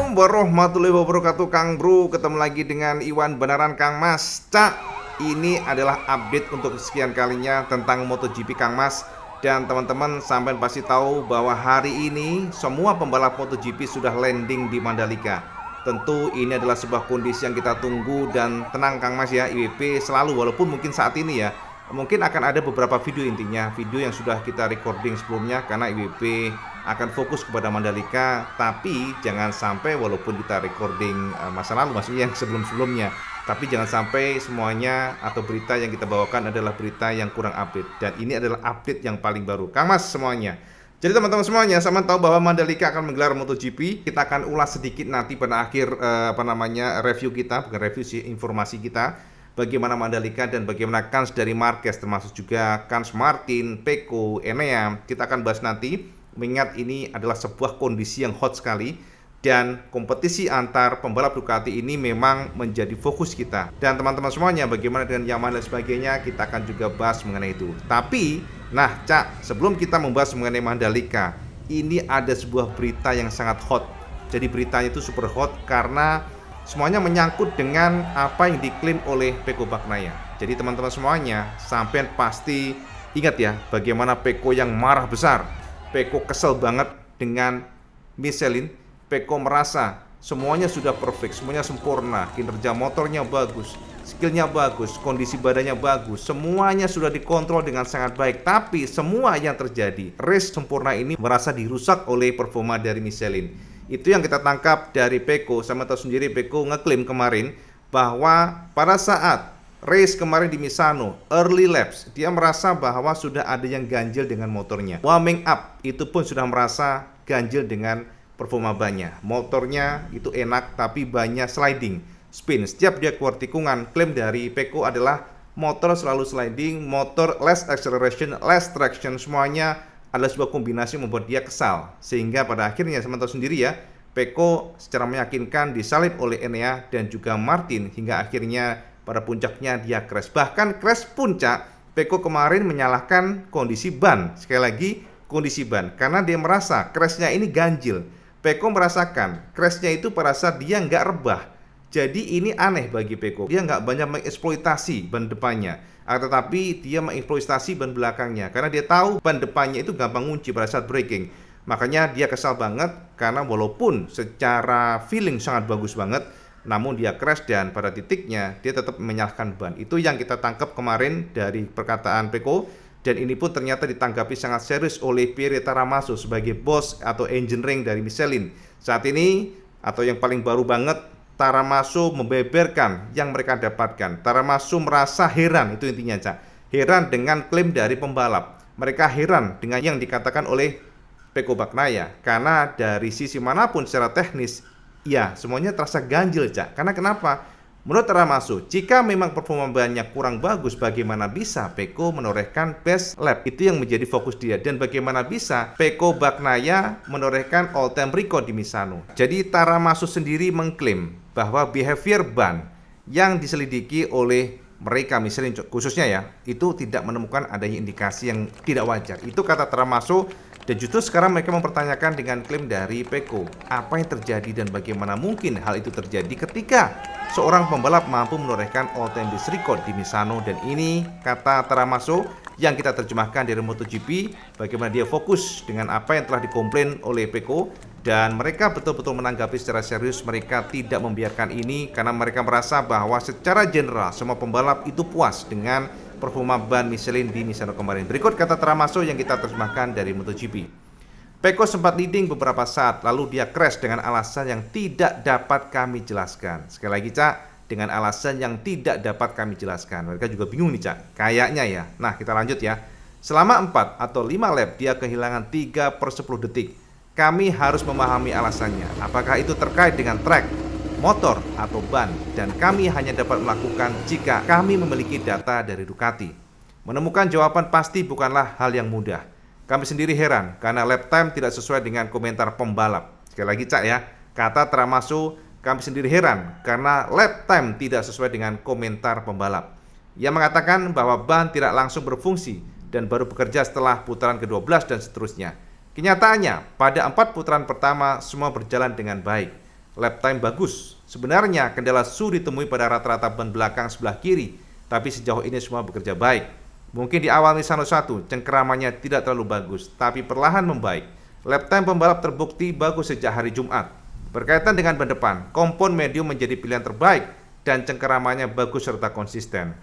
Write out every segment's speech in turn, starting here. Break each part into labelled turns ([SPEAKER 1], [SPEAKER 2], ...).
[SPEAKER 1] Assalamualaikum warahmatullahi wabarakatuh Kang Bro. Ketemu lagi dengan Iwan beneran Kang Mas. Cak, ini adalah update untuk sekian kalinya tentang MotoGP Kang Mas. Dan teman-teman sampai pasti tahu bahwa hari ini semua pembalap MotoGP sudah landing di Mandalika. Tentu ini adalah sebuah kondisi yang kita tunggu. Dan tenang Kang Mas ya, IWP selalu, walaupun mungkin saat ini ya, mungkin akan ada beberapa video, intinya video yang sudah kita recording sebelumnya, karena IWP akan fokus kepada Mandalika. Tapi jangan sampai, walaupun kita recording masa lalu, maksudnya yang sebelum-sebelumnya, tapi jangan sampai semuanya atau berita yang kita bawakan adalah berita yang kurang update. Dan ini adalah update yang paling baru Kang Mas semuanya. Jadi teman-teman semuanya, sama tahu bahwa Mandalika akan menggelar MotoGP. Kita akan ulas sedikit nanti pada akhir review kita, bukan review sih, informasi kita, bagaimana Mandalika dan bagaimana kans dari Marquez, termasuk juga kans Martin, Pecco, Enea. Kita akan bahas nanti, mengingat ini adalah sebuah kondisi yang hot sekali, dan kompetisi antar pembalap Ducati ini memang menjadi fokus kita. Dan teman-teman semuanya, bagaimana dengan Yamaha dan sebagainya, kita akan juga bahas mengenai itu. Tapi, nah Cak, sebelum kita membahas mengenai Mandalika, ini ada sebuah berita yang sangat hot. Jadi beritanya itu super hot karena semuanya menyangkut dengan apa yang diklaim oleh Pecco Bagnaia. Jadi teman-teman semuanya, sampai pasti ingat ya, bagaimana Pecco yang marah besar. Pecco kesel banget dengan Michelin. Pecco merasa semuanya sudah perfect, semuanya sempurna, kinerja motornya bagus, skillnya bagus, kondisi badannya bagus, semuanya sudah dikontrol dengan sangat baik. Tapi semua yang terjadi, race sempurna ini merasa dirusak oleh performa dari Michelin. Itu yang kita tangkap dari Pecco. Sama tahu sendiri, Pecco ngeklaim kemarin bahwa pada saat race kemarin di Misano, early laps, dia merasa bahwa sudah ada yang ganjil dengan motornya. Warming up itu pun sudah merasa ganjil dengan performa bannya. Motornya itu enak, tapi banyak sliding, spin. Setiap dia keluar tikungan, klaim dari Pecco adalah motor selalu sliding, motor less acceleration, less traction, semuanya adalah sebuah kombinasi yang membuat dia kesal. Sehingga pada akhirnya, sama tahu sendiri ya, Pecco secara meyakinkan disalib oleh Enea dan juga Martin, hingga akhirnya pada puncaknya dia crash. Bahkan crash puncak, Pecco kemarin menyalahkan kondisi ban. Sekali lagi, kondisi ban, karena dia merasa crashnya ini ganjil. Pecco merasakan crashnya itu pada saat dia nggak rebah. Jadi ini aneh bagi Pecco. Dia nggak banyak mengeksploitasi ban depannya, tetapi dia mengeksploitasi ban belakangnya, karena dia tahu ban depannya itu gampang ngunci pada saat braking. Makanya dia kesal banget, karena walaupun secara feeling sangat bagus banget, namun dia crash dan pada titiknya dia tetap menyalahkan ban. Itu yang kita tangkap kemarin dari perkataan Pecco. Dan ini pun ternyata ditanggapi sangat serius oleh Pierre Taramaso sebagai bos atau engineering dari Michelin. Saat ini, atau yang paling baru banget, Taramaso membeberkan yang mereka dapatkan. Taramaso merasa heran, itu intinya Cak. Heran dengan klaim dari pembalap. Mereka heran dengan yang dikatakan oleh Pecco Bagnaia, karena dari sisi manapun secara teknis, ya semuanya terasa ganjil Cak. Karena kenapa? Menurut Taramaso, jika memang performa bannya kurang bagus, bagaimana bisa Pecco menorehkan best lap? Itu yang menjadi fokus dia. Dan bagaimana bisa Pecco Bagnaia menorehkan all time record di Misano? Jadi Taramaso sendiri mengklaim bahwa behavior ban yang diselidiki oleh mereka Michelin khususnya ya, itu tidak menemukan adanya indikasi yang tidak wajar. Itu kata Taramaso. Dan justru sekarang mereka mempertanyakan dengan klaim dari Pecco, apa yang terjadi dan bagaimana mungkin hal itu terjadi ketika seorang pembalap mampu menorehkan all time best record di Misano. Dan ini kata Taramaso yang kita terjemahkan dari MotoGP, bagaimana dia fokus dengan apa yang telah dikomplain oleh Pecco. Dan mereka betul-betul menanggapi secara serius. Mereka tidak membiarkan ini, karena mereka merasa bahwa secara general semua pembalap itu puas dengan performa ban Michelin di Misano kemarin. Berikut kata Taramaso yang kita terjemahkan dari MotoGP. Pecco sempat leading beberapa saat, lalu dia crash dengan alasan yang tidak dapat kami jelaskan. Sekali lagi Cak, dengan alasan yang tidak dapat kami jelaskan. Mereka juga bingung nih Cak, kayaknya ya. Nah kita lanjut ya. Selama 4 atau 5 lap dia kehilangan 3/10 detik. Kami harus memahami alasannya. Apakah itu terkait dengan track, motor, atau ban? Dan kami hanya dapat melakukan jika kami memiliki data dari Ducati. Menemukan jawaban pasti bukanlah hal yang mudah. Kami sendiri heran karena lap time tidak sesuai dengan komentar pembalap. Sekali lagi Cak ya, kata Taramaso, kami sendiri heran karena lap time tidak sesuai dengan komentar pembalap. Ia mengatakan bahwa ban tidak langsung berfungsi dan baru bekerja setelah putaran ke-12 dan seterusnya. Kenyataannya, pada 4 putaran pertama semua berjalan dengan baik. lap time bagus. Sebenarnya kendala Su ditemui pada rata-rata ban belakang sebelah kiri, tapi sejauh ini semua bekerja baik. Mungkin di awal Misano 1 cengkeramannya tidak terlalu bagus, tapi perlahan membaik. Lap time pembalap terbukti bagus sejak hari Jumat. Berkaitan dengan ban depan, kompon medium menjadi pilihan terbaik dan cengkeramannya bagus serta konsisten.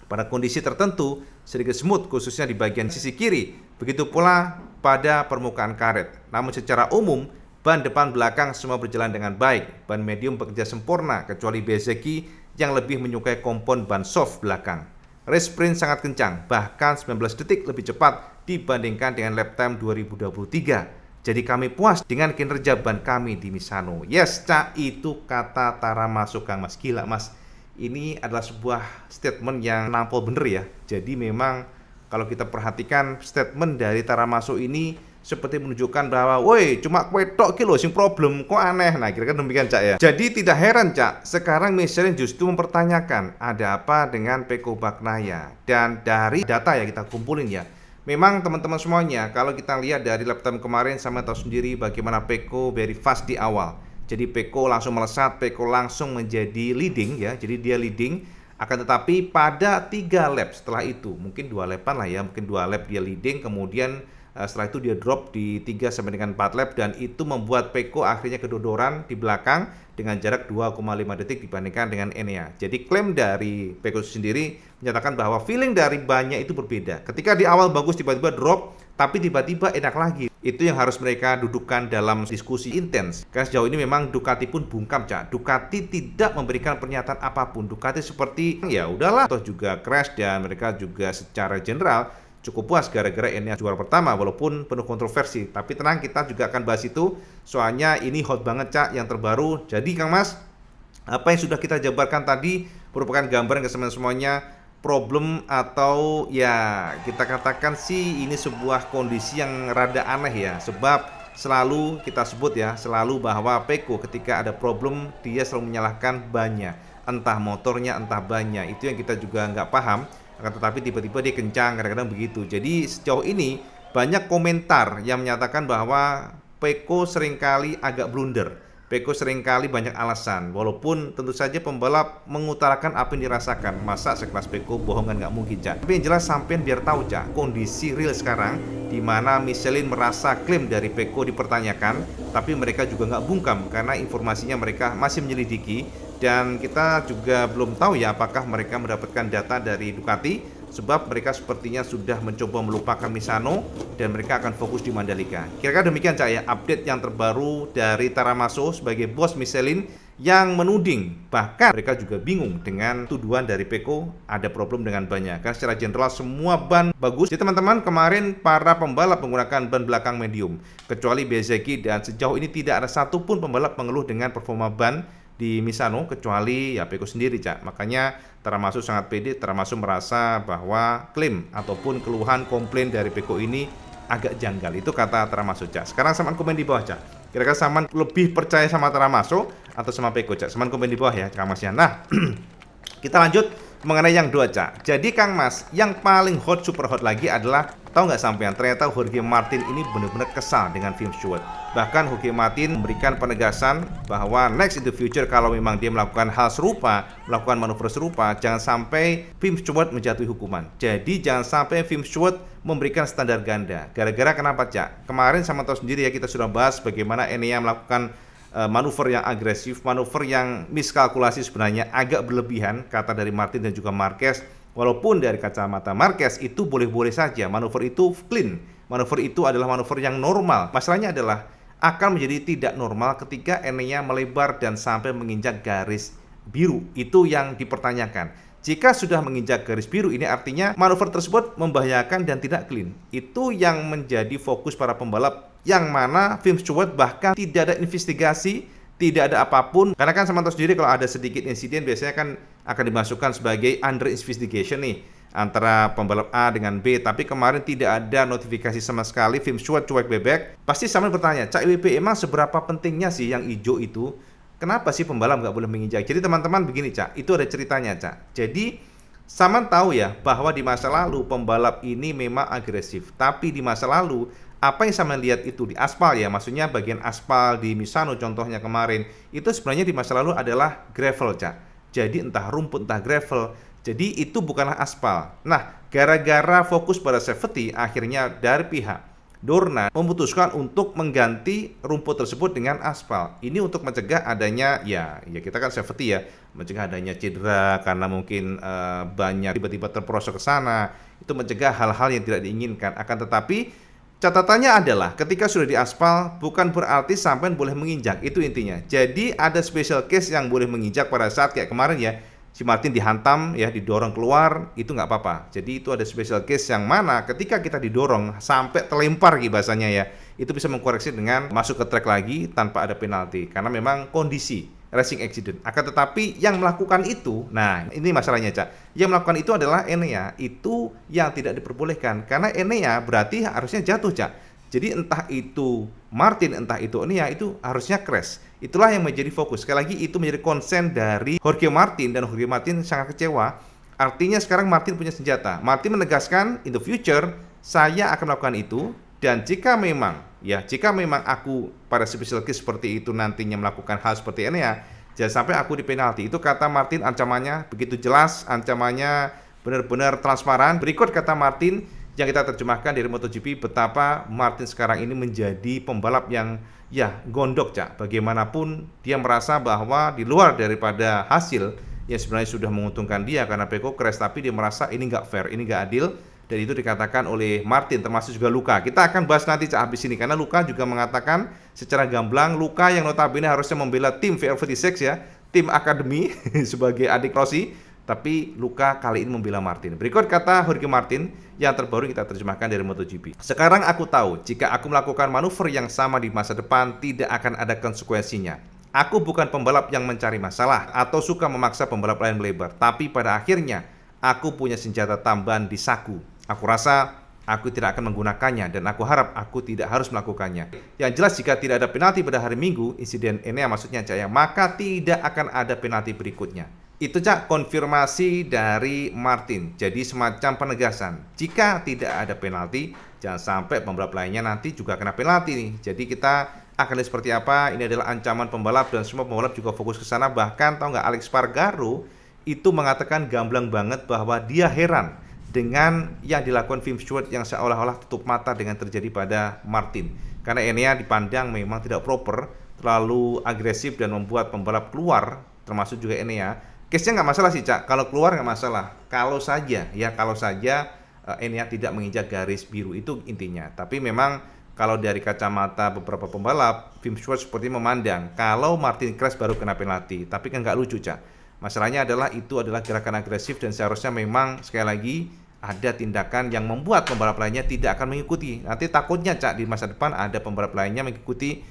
[SPEAKER 1] Pada kondisi tertentu, sedikit smooth khususnya di bagian sisi kiri, begitu pula pada permukaan karet. Namun secara umum, ban depan belakang semua berjalan dengan baik. Ban medium bekerja sempurna kecuali Bezzecchi yang lebih menyukai kompon ban soft belakang. Race sprint sangat kencang, bahkan 19 detik lebih cepat dibandingkan dengan lap time 2023. Jadi kami puas dengan kinerja ban kami di Misano. Yes, Cak, itu kata Taramasu Kang Mas. Gila, Mas. Ini adalah sebuah statement yang nampol bener ya. Jadi memang kalau kita perhatikan statement dari Taramasu ini seperti menunjukkan bahwa, woi, cuma kue tok ki lho sing problem, kok aneh. Nah, kira-kira demikian, Cak ya. Jadi tidak heran, Cak, sekarang Michelin justru mempertanyakan ada apa dengan Pecco Bagnaia. Dan dari data yang kita kumpulin ya, memang teman-teman semuanya, kalau kita lihat dari lap time kemarin sama tahu sendiri bagaimana Pecco very fast di awal. Jadi Pecco langsung melesat, Pecco langsung menjadi leading ya. Jadi dia leading, akan tetapi pada 3 lap setelah itu, mungkin 2 lapan lah ya, mungkin 2 lap dia leading, kemudian setelah itu dia drop di 3 sampai dengan 4 lap dan itu membuat Pecco akhirnya kedodoran di belakang dengan jarak 2,5 detik dibandingkan dengan Enea. Jadi klaim dari Pecco sendiri menyatakan bahwa feeling dari bannya itu berbeda. Ketika di awal bagus tiba-tiba drop, tapi tiba-tiba enak lagi. Itu yang harus mereka dudukkan dalam diskusi intens. Karena sejauh ini memang Ducati pun bungkam, Cak. Ducati tidak memberikan pernyataan apapun. Ducati seperti ya udahlah, atau juga crash dan mereka juga secara general cukup puas gara-gara Enea juara pertama walaupun penuh kontroversi. Tapi tenang, kita juga akan bahas itu. Soalnya ini hot banget, Cak, yang terbaru. Jadi Kang Mas, apa yang sudah kita jabarkan tadi merupakan gambaran ke semuanya problem atau ya kita katakan sih ini sebuah kondisi yang rada aneh ya. Sebab selalu kita sebut ya, selalu bahwa Pecco ketika ada problem dia selalu menyalahkan bannya. Entah motornya, entah bannya. Itu yang kita juga nggak paham. Akan tetapi tiba-tiba dia kencang, kadang-kadang begitu. Jadi sejauh ini banyak komentar yang menyatakan bahwa Pecco seringkali agak blunder. Pecco seringkali banyak alasan. Walaupun tentu saja pembalap mengutarakan apa yang dirasakan. Masa sekelas Pecco bohongan nggak mungkin, Cak. Tapi yang jelas sampean biar tahu, Cak, kondisi real sekarang di mana Michelin merasa klaim dari Pecco dipertanyakan, tapi mereka juga nggak bungkam karena informasinya mereka masih menyelidiki. Dan kita juga belum tahu ya apakah mereka mendapatkan data dari Ducati, sebab mereka sepertinya sudah mencoba melupakan Misano dan mereka akan fokus di Mandalika. Kira-kira demikian, Cak ya, update yang terbaru dari Taramasu sebagai bos Michelin yang menuding. Bahkan mereka juga bingung dengan tuduhan dari Pecco ada problem dengan bannya. Karena secara general semua ban bagus. Jadi teman-teman, kemarin para pembalap menggunakan ban belakang medium kecuali Bezzecchi dan sejauh ini tidak ada satupun pembalap mengeluh dengan performa ban di Misano kecuali ya Pecco sendiri, Cak. Makanya Taramasu sangat pede, Taramasu merasa bahwa klaim ataupun keluhan komplain dari Pecco ini agak janggal. Itu kata Taramasu, Cak. Sekarang samaan komen di bawah, Cak. Kira-kira samaan lebih percaya sama Taramasu atau sama Pecco, Cak? Samaan komen di bawah ya, Kang Mas ya. Nah, kita lanjut mengenai yang dua, Cak. Jadi Kang Mas, yang paling hot, super hot lagi adalah, tahu nggak sampean, ternyata Jorge Martin ini benar-benar kesal dengan Film Stewart. Bahkan Jorge Martin memberikan penegasan bahwa next in the future kalau memang dia melakukan hal serupa, melakukan manuver serupa, jangan sampai Film Stewart menjatuhi hukuman. Jadi jangan sampai Film Stewart memberikan standar ganda. Gara-gara kenapa, Cak? Kemarin sama tahu sendiri ya, kita sudah bahas bagaimana Enea melakukan manuver yang agresif, manuver yang miskalkulasi sebenarnya agak berlebihan, kata dari Martin dan juga Marquez. Walaupun dari kacamata Marquez itu boleh-boleh saja, manuver itu clean, manuver itu adalah manuver yang normal. Masalahnya adalah akan menjadi tidak normal ketika Enea melebar dan sampai menginjak garis biru. Itu yang dipertanyakan. Jika sudah menginjak garis biru, ini artinya manuver tersebut membahayakan dan tidak clean. Itu yang menjadi fokus para pembalap, yang mana Film Stewart bahkan tidak ada investigasi, tidak ada apapun. Karena kan sama tahu sendiri kalau ada sedikit insiden biasanya kan akan dimasukkan sebagai under investigation nih antara pembalap A dengan B. Tapi kemarin tidak ada notifikasi sama sekali, Film Stewart cuek bebek. Pasti sama bertanya, Cak IWP, emang seberapa pentingnya sih yang hijau itu? Kenapa sih pembalap nggak boleh menginjak? Jadi teman-teman begini, Cak, itu ada ceritanya, Cak. Jadi Saman tahu ya bahwa di masa lalu pembalap ini memang agresif, tapi di masa lalu apa yang saya lihat itu di aspal ya, maksudnya bagian aspal di Misano contohnya kemarin, itu sebenarnya di masa lalu adalah gravel, Cak. Jadi entah rumput, entah gravel. Jadi itu bukanlah aspal. Nah, gara-gara fokus pada safety, akhirnya dari pihak Dorna memutuskan untuk mengganti rumput tersebut dengan aspal. Ini untuk mencegah adanya ya kita kan safety ya, mencegah adanya cedera karena mungkin banyak tiba-tiba terperosok ke sana. Itu mencegah hal-hal yang tidak diinginkan. Akan tetapi catatannya adalah ketika sudah di aspal bukan berarti sampai boleh menginjak, itu intinya. Jadi ada special case yang boleh menginjak pada saat kayak kemarin ya, si Martin dihantam ya, didorong keluar, itu nggak apa-apa. Jadi itu ada special case yang mana ketika kita didorong sampai terlempar gitu bahasanya ya, itu bisa mengkoreksi dengan masuk ke track lagi tanpa ada penalti karena memang kondisi racing accident. Akan tetapi yang melakukan itu, nah ini masalahnya, Cak. Yang melakukan itu adalah Enea, itu yang tidak diperbolehkan karena Enea berarti harusnya jatuh, Cak. Jadi entah itu Martin, entah itu Enea, itu harusnya crash. Itulah yang menjadi fokus. Sekali lagi itu menjadi konsen dari Jorge Martin, dan Jorge Martin sangat kecewa. Artinya sekarang Martin punya senjata. Martin menegaskan in the future saya akan melakukan itu, dan jika memang aku pada special case seperti itu nantinya melakukan hal seperti Enea, jangan sampai aku di penalti. Itu kata Martin, ancamannya begitu jelas, ancamannya benar-benar transparan. Berikut kata Martin yang kita terjemahkan dari MotoGP, betapa Martin sekarang ini menjadi pembalap yang ya gondok, Cak. Bagaimanapun dia merasa bahwa di luar daripada hasil yang sebenarnya sudah menguntungkan dia karena Pecco crash, tapi dia merasa ini nggak fair, ini nggak adil, dan itu dikatakan oleh Martin, termasuk juga Luka. Kita akan bahas nanti, Cak, habis ini, karena Luka juga mengatakan secara gamblang, Luka yang notabene harusnya membela tim VR46 ya, tim akademi sebagai adik Rossi, tapi Luka kali ini membela Martin. Berikut kata Jorge Martin yang terbaru kita terjemahkan dari MotoGP. Sekarang aku tahu, jika aku melakukan manuver yang sama di masa depan, tidak akan ada konsekuensinya. Aku bukan pembalap yang mencari masalah atau suka memaksa pembalap lain melebar, tapi pada akhirnya aku punya senjata tambahan di saku. Aku rasa aku tidak akan menggunakannya, dan aku harap aku tidak harus melakukannya. Yang jelas, jika tidak ada penalti pada hari Minggu, insiden Enea maksudnya, Cak, maka tidak akan ada penalti berikutnya. Itu, Cak, konfirmasi dari Martin. Jadi semacam penegasan. Jika tidak ada penalti, jangan sampai pembalap lainnya nanti juga kena penalti nih. Jadi kita akan lihat seperti apa. Ini adalah ancaman pembalap dan semua pembalap juga fokus ke sana. Bahkan tahu nggak, Alex Spargaro itu mengatakan gamblang banget bahwa dia heran dengan yang dilakukan Tim Stewart yang seolah-olah tutup mata dengan terjadi pada Martin. Karena Enea dipandang memang tidak proper, terlalu agresif dan membuat pembalap keluar, termasuk juga Enea. Case-nya nggak masalah sih, Cak. Kalau keluar nggak masalah. Kalau saja Enea tidak menginjak garis biru, itu intinya. Tapi memang kalau dari kacamata beberapa pembalap, Tim Stewart seperti memandang kalau Martin crash baru kena penalti. Tapi kan nggak lucu, Cak. Masalahnya adalah itu adalah gerakan agresif, dan seharusnya memang sekali lagi ada tindakan yang membuat pembalap lainnya tidak akan mengikuti. Nanti takutnya, Cak, di masa depan ada pembalap lainnya mengikuti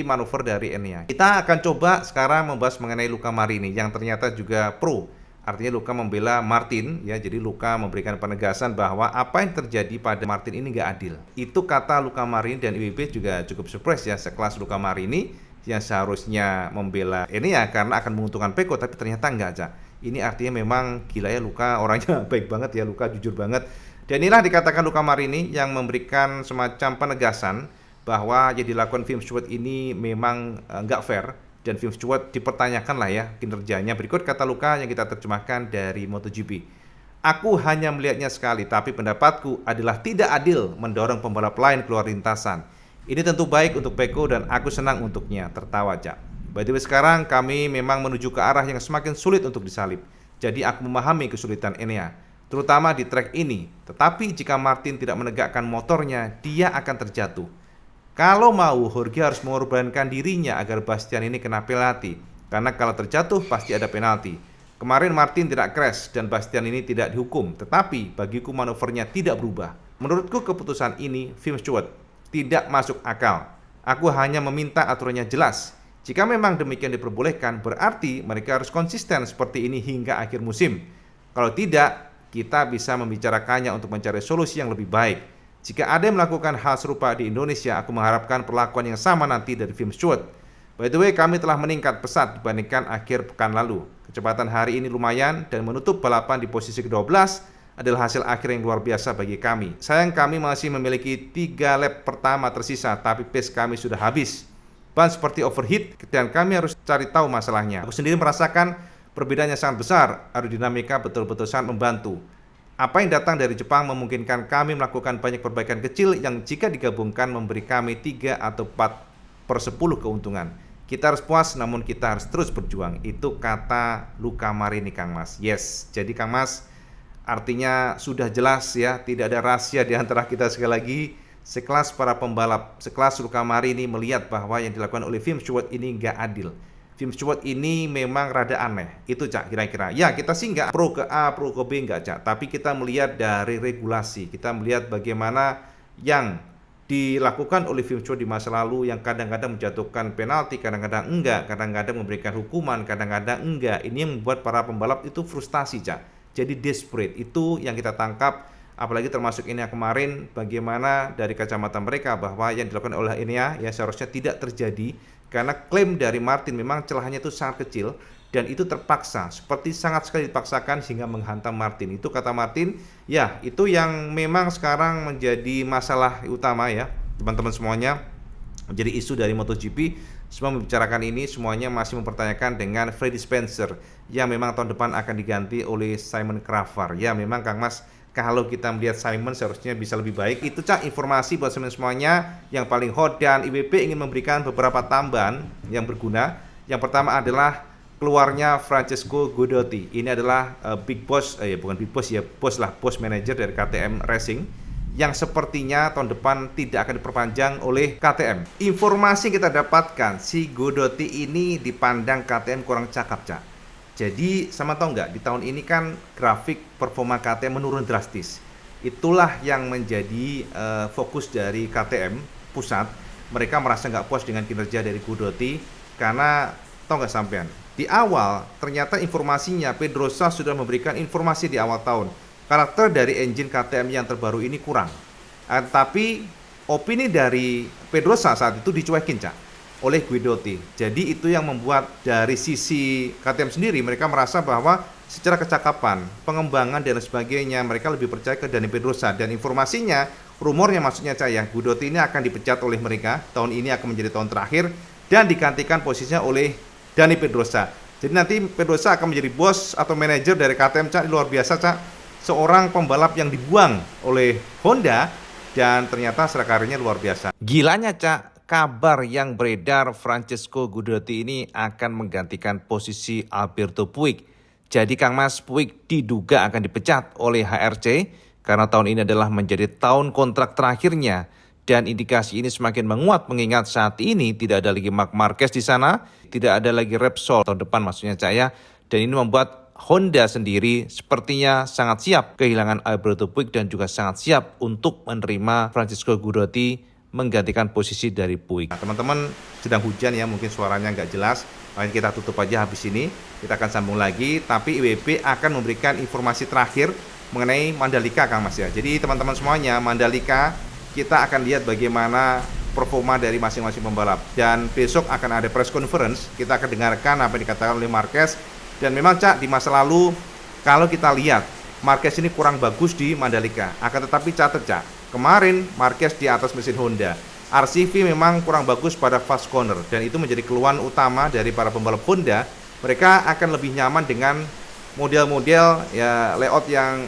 [SPEAKER 1] manuver dari Enea. Kita akan coba sekarang membahas mengenai Luca Marini yang ternyata juga pro. Artinya Luca membela Martin ya, jadi Luca memberikan penegasan bahwa apa yang terjadi pada Martin ini nggak adil. Itu kata Luca Marini, dan IWB juga cukup surprise ya, sekelas Luca Marini yang seharusnya membela Enea karena akan menguntungkan Pecco, tapi ternyata enggak, Cak. Ini artinya memang gila ya, Luca orangnya baik banget ya, Luca jujur banget. Dan inilah dikatakan Luca Marini yang memberikan semacam penegasan bahwa yang dilakukan Tim Stewart ini memang nggak fair, dan Tim Stewart dipertanyakan lah ya kinerjanya. Berikut kata Luca yang kita terjemahkan dari MotoGP. Aku hanya melihatnya sekali, tapi pendapatku adalah tidak adil mendorong pembalap lain keluar lintasan. Ini tentu baik untuk Pecco dan aku senang untuknya, tertawa, Cak. By the way, sekarang kami memang menuju ke arah yang semakin sulit untuk disalip. Jadi aku memahami kesulitan Enea, terutama di trek ini. Tetapi jika Martin tidak menegakkan motornya, dia akan terjatuh. Kalau mau, Jorge harus mengorbankan dirinya agar Bastian ini kena penalti, karena kalau terjatuh pasti ada penalti. Kemarin Martin tidak crash dan Bastian ini tidak dihukum, tetapi bagiku manuvernya tidak berubah. Menurutku keputusan ini, Tim Stewart, tidak masuk akal. Aku hanya meminta aturannya jelas. Jika memang demikian diperbolehkan, berarti mereka harus konsisten seperti ini hingga akhir musim. Kalau tidak, kita bisa membicarakannya untuk mencari solusi yang lebih baik. Jika ada yang melakukan hal serupa di Indonesia, aku mengharapkan perlakuan yang sama nanti dari Tim Stewart. By the way, kami telah meningkat pesat dibandingkan akhir pekan lalu. Kecepatan hari ini lumayan dan menutup balapan di posisi ke-12. adalah hasil akhir yang luar biasa bagi kami. Sayang kami masih memiliki 3 lap pertama tersisa, tapi pace kami sudah habis. Ban seperti overheat dan kami harus cari tahu masalahnya. Aku sendiri merasakan perbedaannya sangat besar. Aerodinamika betul-betul sangat membantu. Apa yang datang dari Jepang memungkinkan kami melakukan banyak perbaikan kecil yang jika digabungkan memberi kami 3 atau 4/10 keuntungan. Kita harus puas, namun kita harus terus berjuang. Itu kata Luca Marini, Kang Mas. Yes, jadi Kang Mas, artinya sudah jelas ya, tidak ada rahasia di antara kita. Sekali lagi, sekelas para pembalap, sekelas Luca Marini melihat bahwa yang dilakukan oleh Tim Stewart ini nggak adil. Tim Stewart ini memang rada aneh. Itu Cak, kira-kira. Ya, kita sih nggak pro ke A, pro ke B nggak Cak. Tapi kita melihat dari regulasi. Kita melihat bagaimana yang dilakukan oleh Tim Stewart di masa lalu, yang kadang-kadang menjatuhkan penalti, kadang-kadang enggak, kadang-kadang memberikan hukuman, kadang-kadang enggak. Ini yang membuat para pembalap itu frustasi Cak. Jadi desperate, itu yang kita tangkap, apalagi termasuk ini kemarin, bagaimana dari kacamata mereka bahwa yang dilakukan oleh Enea ya seharusnya tidak terjadi, karena klaim dari Martin memang celahnya itu sangat kecil dan itu terpaksa, seperti sangat sekali dipaksakan sehingga menghantam Martin. Itu kata Martin, ya itu yang memang sekarang menjadi masalah utama ya teman-teman semuanya, menjadi isu dari MotoGP. Semua membicarakan ini, semuanya masih mempertanyakan dengan Freddy Spencer yang memang tahun depan akan diganti oleh Simon Cravar. Ya memang Kang Mas, kalau kita melihat Simon seharusnya bisa lebih baik. Itu Cak, informasi buat semuanya yang paling hot, dan IWP ingin memberikan beberapa tambahan yang berguna. Yang pertama adalah keluarnya Francesco Guidotti. Ini adalah big boss, bukan big boss ya, boss manager dari KTM Racing, yang sepertinya tahun depan tidak akan diperpanjang oleh KTM. Informasi kita dapatkan, si Guidotti ini dipandang KTM kurang cakap Cak. Jadi sama tahu nggak, di tahun ini kan grafik performa KTM menurun drastis. Itulah yang menjadi fokus dari KTM pusat. Mereka merasa nggak puas dengan kinerja dari Guidotti, karena tahu nggak sampean, di awal ternyata informasinya Pedrosa sudah memberikan informasi di awal tahun, karakter dari engine KTM yang terbaru ini kurang. Tapi opini dari Pedrosa saat itu dicuekin Cak oleh Guidotti. Jadi itu yang membuat dari sisi KTM sendiri mereka merasa bahwa secara kecakapan, pengembangan dan sebagainya mereka lebih percaya ke Dani Pedrosa. Dan informasinya, rumornya maksudnya Cak ya, Guidotti ini akan dipecat oleh mereka. Tahun ini akan menjadi tahun terakhir dan digantikan posisinya oleh Dani Pedrosa. Jadi nanti Pedrosa akan menjadi bos atau manajer dari KTM Cak. Luar biasa Cak, seorang pembalap yang dibuang oleh Honda dan ternyata secara karirnya luar biasa. Gilanya Cak, kabar yang beredar Francesco Guidotti ini akan menggantikan posisi Alberto Puig. Jadi Kang Mas, Puig diduga akan dipecat oleh HRC karena tahun ini adalah menjadi tahun kontrak terakhirnya. Dan indikasi ini semakin menguat mengingat saat ini tidak ada lagi Marc Marquez di sana, tidak ada lagi Repsol tahun depan maksudnya Cak ya. Dan ini membuat Honda sendiri sepertinya sangat siap kehilangan Alberto Puig dan juga sangat siap untuk menerima Francesco Guidotti menggantikan posisi dari Puig. Nah, teman-teman, sedang hujan ya, mungkin suaranya nggak jelas. Makanya kita tutup aja habis ini. Kita akan sambung lagi, tapi IWP akan memberikan informasi terakhir mengenai Mandalika Kang Mas ya. Jadi teman-teman semuanya, Mandalika kita akan lihat bagaimana performa dari masing-masing pembalap. Dan besok akan ada press conference, kita akan dengarkan apa yang dikatakan oleh Marquez. Dan memang Cak, di masa lalu kalau kita lihat Marquez ini kurang bagus di Mandalika. Akan tetapi catat Cak, kemarin Marquez di atas mesin Honda. RCV memang kurang bagus pada fast corner, dan itu menjadi keluhan utama dari para pembalap Honda. Mereka akan lebih nyaman dengan model-model ya layout yang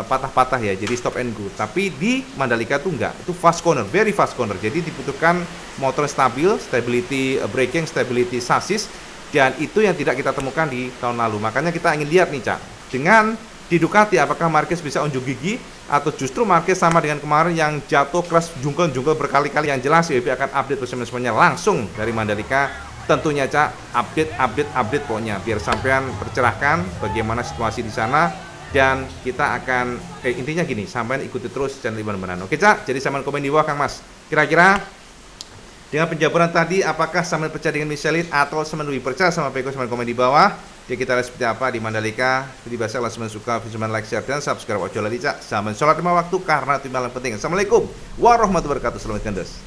[SPEAKER 1] patah-patah ya, jadi stop and go. Tapi di Mandalika tuh enggak, itu fast corner, very fast corner. Jadi dibutuhkan motor stabil, stability braking, stability chassis, dan itu yang tidak kita temukan di tahun lalu. Makanya kita ingin lihat nih Cak, dengan di Ducati apakah Marquez bisa unjuk gigi atau justru Marquez sama dengan kemarin yang jatuh keras jungkel-jungkel berkali-kali. Yang jelas WP akan update semuanya langsung dari Mandalika. Tentunya Cak, update pokoknya biar sampean tercerahkan bagaimana situasi di sana, dan kita akan intinya gini, sampean ikuti terus channel Iwan Benaran. Oke Cak, jadi sampean komen di bawah Kang Mas. Kira-kira dengan penjabaran tadi, apakah sampean percaya dengan Michelin atau sampean lebih percaya sama Peko? Sampean komen di bawah. Ya kita lihat seperti apa di Mandalika. Jadi biasa kalau sampean suka, sampean like, share dan subscribe. Ojo lali Cak, sampean sholat 5 waktu karena itu yang paling penting. Assalamualaikum warahmatullahi wabarakatuh. Selamat kandas.